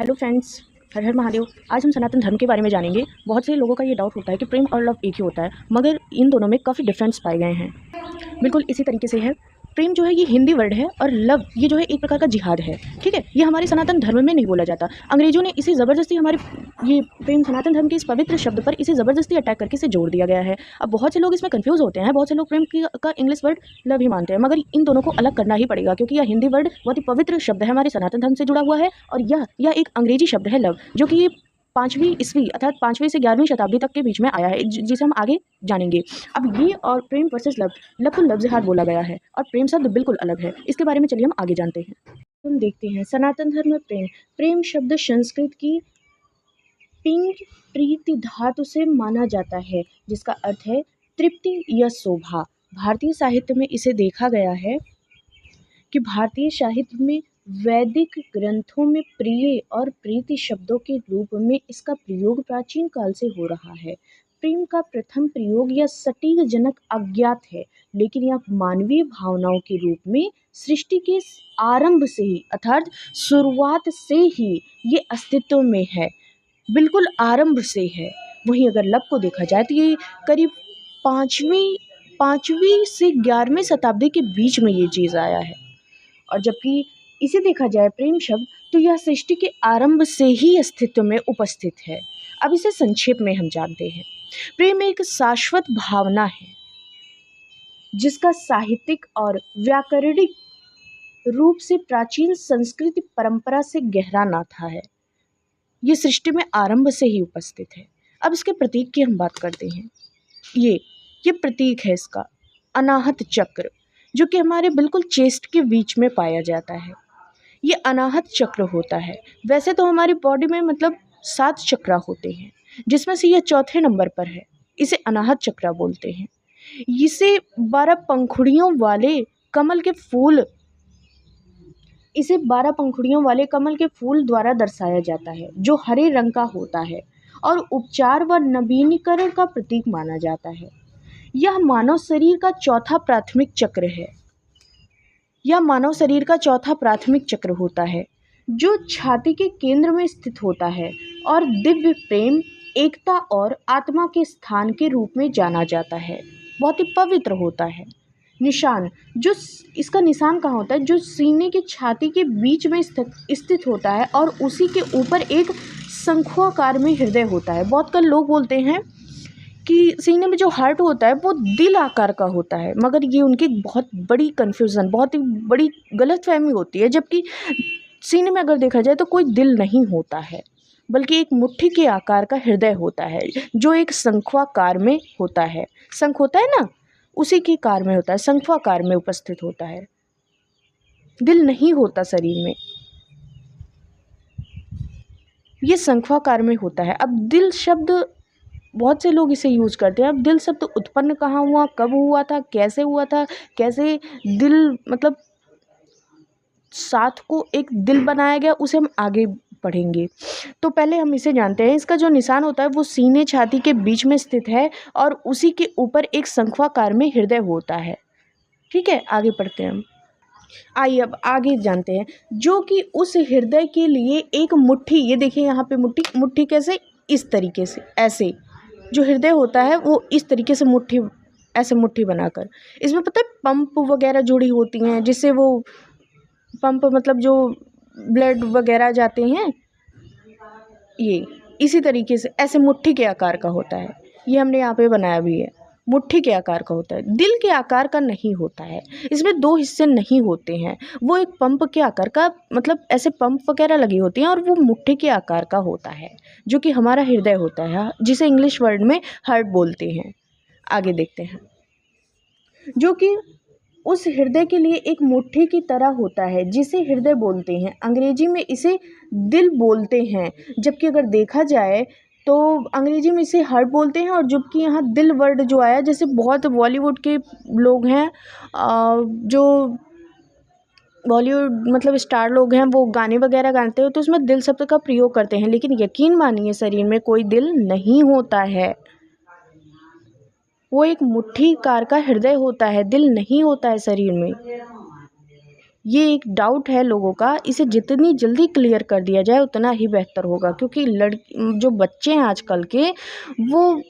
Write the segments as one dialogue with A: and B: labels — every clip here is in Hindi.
A: हेलो फ्रेंड्स, हर हर महादेव। आज हम सनातन धर्म के बारे में जानेंगे। बहुत से लोगों का ये डाउट होता है कि प्रेम और लव एक ही होता है, मगर इन दोनों में काफ़ी डिफरेंस पाए गए हैं। बिल्कुल इसी तरीके से है। प्रेम जो है ये हिंदी वर्ड है और लव ये जो है एक प्रकार का जिहाद है। ठीक है, ये हमारे सनातन धर्म में नहीं बोला जाता। अंग्रेजों ने इसे ज़बरदस्ती हमारे ये प्रेम सनातन धर्म के इस पवित्र शब्द पर इसे ज़बरदस्ती अटैक करके इसे जोड़ दिया गया है। अब बहुत से लोग इसमें कंफ्यूज होते हैं। बहुत से लोग प्रेम का इंग्लिश वर्ड लव ही मानते हैं, मगर इन दोनों को अलग करना ही पड़ेगा, क्योंकि यह हिंदी वर्ड बहुत ही पवित्र शब्द है, हमारे सनातन धर्म से जुड़ा हुआ है। और यह एक अंग्रेजी शब्द है लव, जो कि 5वीं ईस्वी अर्थात 5वीं से 11वीं शताब्दी तक के बीच में आया है, जिसे हम आगे जानेंगे। अब ये और प्रेम वर्सेस लव, लव को लव जिहाद बोला गया है और प्रेम शब्द बिल्कुल अलग है। इसके बारे में चलिए हम आगे जानते हैं। हम देखते हैं सनातन धर्म में प्रेम। प्रेम शब्द संस्कृत की पिंग प्रीति धातु से माना जाता है, जिसका अर्थ है तृप्ति या शोभा। भारतीय साहित्य में इसे देखा गया है कि भारतीय साहित्य में वैदिक ग्रंथों में प्रिय और प्रीति शब्दों के रूप में इसका प्रयोग प्राचीन काल से हो रहा है। प्रेम का प्रथम प्रयोग या सटीक जनक अज्ञात है, लेकिन यह मानवीय भावनाओं के रूप में सृष्टि के आरंभ से ही अर्थात शुरुआत से ही ये अस्तित्व में है, बिल्कुल आरंभ से है। वहीं अगर लव को देखा जाए तो ये करीब पाँचवीं से 11वीं शताब्दी के बीच में ये चीज़ आया है। और जबकि इसे देखा जाए प्रेम शब्द, तो यह सृष्टि के आरंभ से ही अस्तित्व में उपस्थित है। अब इसे संक्षेप में हम जानते हैं। प्रेम एक शाश्वत भावना है जिसका साहित्यिक और व्याकरणिक रूप से प्राचीन संस्कृति परंपरा से गहरा नाता है। ये सृष्टि में आरंभ से ही उपस्थित है। अब इसके प्रतीक की हम बात करते हैं। ये प्रतीक है इसका अनाहत चक्र, जो कि हमारे बिल्कुल चेस्ट के बीच में पाया जाता है। ये अनाहत चक्र होता है। वैसे तो हमारी बॉडी में मतलब 7 चक्र होते हैं, जिसमें से ये चौथे नंबर पर है। इसे अनाहत चक्र बोलते हैं। इसे 12 पंखुड़ियों वाले कमल के फूल द्वारा दर्शाया जाता है, जो हरे रंग का होता है और उपचार व नवीनीकरण का प्रतीक माना जाता है। यह मानव शरीर का चौथा प्राथमिक चक्र होता है, जो छाती के केंद्र में स्थित होता है और दिव्य प्रेम, एकता और आत्मा के स्थान के रूप में जाना जाता है। बहुत ही पवित्र होता है। इसका निशान कहाँ होता है? जो सीने के छाती के बीच में स्थित होता है और उसी के ऊपर एक शंखुआकार में हृदय होता है। बहुत कल लोग बोलते हैं कि सीने में जो हार्ट होता है वो दिल आकार का होता है, मगर ये उनकी बहुत बड़ी कन्फ्यूज़न, बहुत ही बड़ी गलतफहमी होती है। जबकि सीने में अगर देखा जाए तो कोई दिल नहीं होता है, बल्कि एक मुट्ठी के आकार का हृदय होता है, जो एक शंखुआकार में होता है। शंख होता है ना, उसी के कार में होता है, शंखुआकार में उपस्थित होता है। दिल नहीं होता शरीर में, ये शंखुआकार में होता है। अब दिल शब्द बहुत से लोग इसे यूज़ करते हैं। अब दिल शब्द उत्पन्न कहाँ हुआ, कब हुआ था, कैसे हुआ था, कैसे दिल मतलब 7 को एक दिल बनाया गया, उसे हम आगे पढ़ेंगे। तो पहले हम इसे जानते हैं। इसका जो निशान होता है वो सीने छाती के बीच में स्थित है और उसी के ऊपर एक शंखुआकार में हृदय होता है। ठीक है, आगे पढ़ते हैं हम। आइए अब आगे जानते हैं, जो कि उस हृदय के लिए एक मुट्ठी, ये देखिए यहाँ पे मुट्ठी कैसे, इस तरीके से, ऐसे जो हृदय होता है वो इस तरीके से मुट्ठी बनाकर, इसमें पता है पंप वगैरह जुड़ी होती हैं, जिससे वो पंप मतलब जो ब्लड वगैरह जाते हैं, ये इसी तरीके से ऐसे मुट्ठी के आकार का होता है। ये हमने यहाँ पे बनाया भी है, मुट्ठी के आकार का होता है, दिल के आकार का नहीं होता है। इसमें 2 हिस्से नहीं होते हैं, वो एक पंप के आकार का, मतलब ऐसे पंप वगैरह लगी होती हैं, और वो मुट्ठी के आकार का होता है, जो कि हमारा हृदय होता है, जिसे इंग्लिश वर्ड में हार्ट बोलते हैं। आगे देखते हैं, जो कि उस हृदय के लिए एक मुट्ठी की तरह होता है, जिसे हृदय बोलते हैं। अंग्रेजी में इसे दिल बोलते हैं, जबकि अगर देखा जाए तो अंग्रेजी में इसे हार्ट बोलते हैं। और जबकि यहाँ दिल वर्ड जो आया, जैसे बहुत बॉलीवुड के लोग हैं, जो बॉलीवुड मतलब स्टार लोग हैं, वो गाने वगैरह गाते हैं तो उसमें दिल शब्द का प्रयोग करते हैं, लेकिन यकीन मानिए शरीर में कोई दिल नहीं होता है। वो एक मुट्ठी कार का हृदय होता है, दिल नहीं होता है शरीर में। ये एक डाउट है लोगों का, इसे जितनी जल्दी क्लियर कर दिया जाए उतना ही बेहतर होगा, क्योंकि जो बच्चे हैं आजकल के वो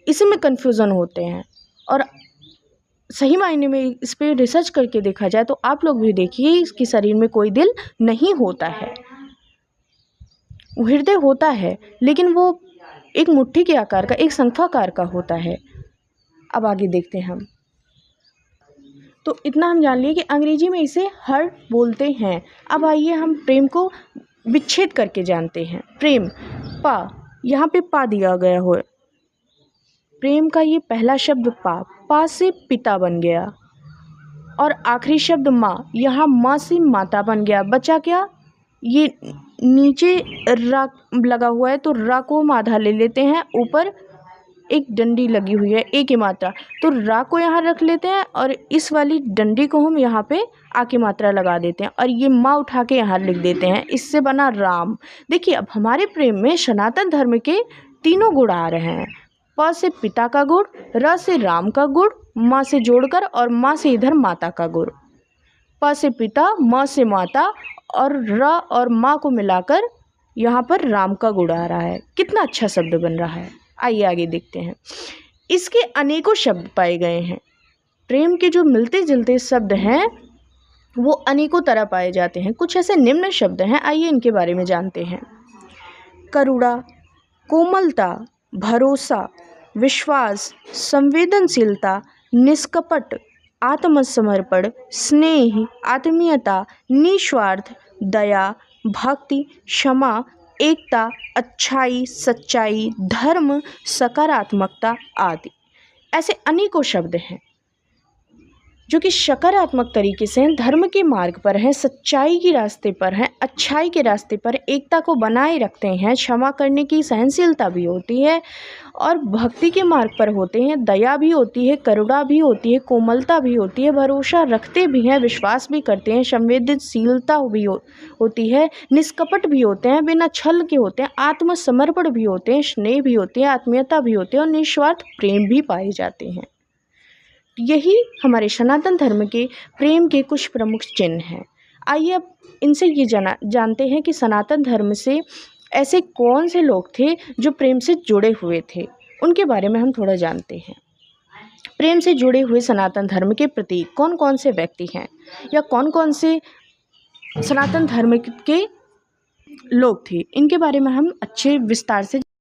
A: इसी में कन्फ्यूज़न होते हैं। और सही मायने में इस पे रिसर्च करके देखा जाए तो आप लोग भी देखिए, इसके शरीर में कोई दिल नहीं होता है। हृदय होता है लेकिन वो एक मुट्ठी के आकार का, एक शंखाकार का होता है। अब आगे देखते हैं हम। तो इतना हम जान लिए कि अंग्रेजी में इसे हार्ट बोलते हैं। अब आइए हम प्रेम को विच्छेद करके जानते हैं। प्रेम, पा, यहाँ पे पा दिया गया हो। प्रेम का ये पहला शब्द पा से पिता बन गया, और आखिरी शब्द माँ, यहाँ माँ से माता बन गया। बचा क्या? ये नीचे रा लगा हुआ है तो रा को हम आधा ले लेते हैं, ऊपर एक डंडी लगी हुई है ए की मात्रा, तो रा को यहाँ रख लेते हैं और इस वाली डंडी को हम यहाँ पे आ की मात्रा लगा देते हैं और ये माँ उठा के यहाँ लिख देते हैं। इससे बना राम। देखिए अब हमारे प्रेम में सनातन धर्म के तीनों गुण आ रहे हैं। प से पिता का गुण, र से राम का गुण, माँ से जोड़कर, और माँ से इधर माता का गुण। प से पिता, म से माता और र और माँ को मिलाकर यहाँ पर राम का गुण आ रहा है। कितना अच्छा शब्द बन रहा है। आइए आगे देखते हैं। इसके अनेकों शब्द पाए गए हैं। प्रेम के जो मिलते जुलते शब्द हैं वो अनेकों तरह पाए जाते हैं। कुछ ऐसे निम्न शब्द हैं, आइए इनके बारे में जानते हैं। करुणा, कोमलता, भरोसा, विश्वास, संवेदनशीलता, निष्कपट, आत्मसमर्पण, स्नेह, आत्मीयता, निस्वार्थ, दया, भक्ति, क्षमा, एकता, अच्छाई, सच्चाई, धर्म, सकारात्मकता आदि। ऐसे अनेकों शब्द हैं जो कि सकारात्मक तरीके से धर्म के मार्ग पर हैं, सच्चाई के रास्ते पर हैं, अच्छाई के रास्ते पर एकता को बनाए रखते हैं, क्षमा करने की सहनशीलता भी होती है और भक्ति के मार्ग पर होते हैं, दया भी होती है, करुणा भी होती है, कोमलता भी होती है, भरोसा रखते भी हैं, विश्वास भी करते हैं, संवेदनशीलता भी होती है, निष्कपट भी होते हैं, बिना छल के होते हैं, आत्मसमर्पण भी होते हैं, स्नेह भी होते हैं, आत्मीयता भी होती है और निस्वार्थ प्रेम भी पाए जाते हैं। यही हमारे सनातन धर्म के प्रेम के कुछ प्रमुख चिन्ह हैं। आइए अब इनसे ये जानते हैं कि सनातन धर्म से ऐसे कौन से लोग थे जो प्रेम से जुड़े हुए थे, उनके बारे में हम थोड़ा जानते हैं। प्रेम से जुड़े हुए सनातन धर्म के प्रतीक कौन कौन से व्यक्ति हैं या कौन कौन से सनातन धर्म के लोग थे, इनके बारे में हम अच्छे विस्तार से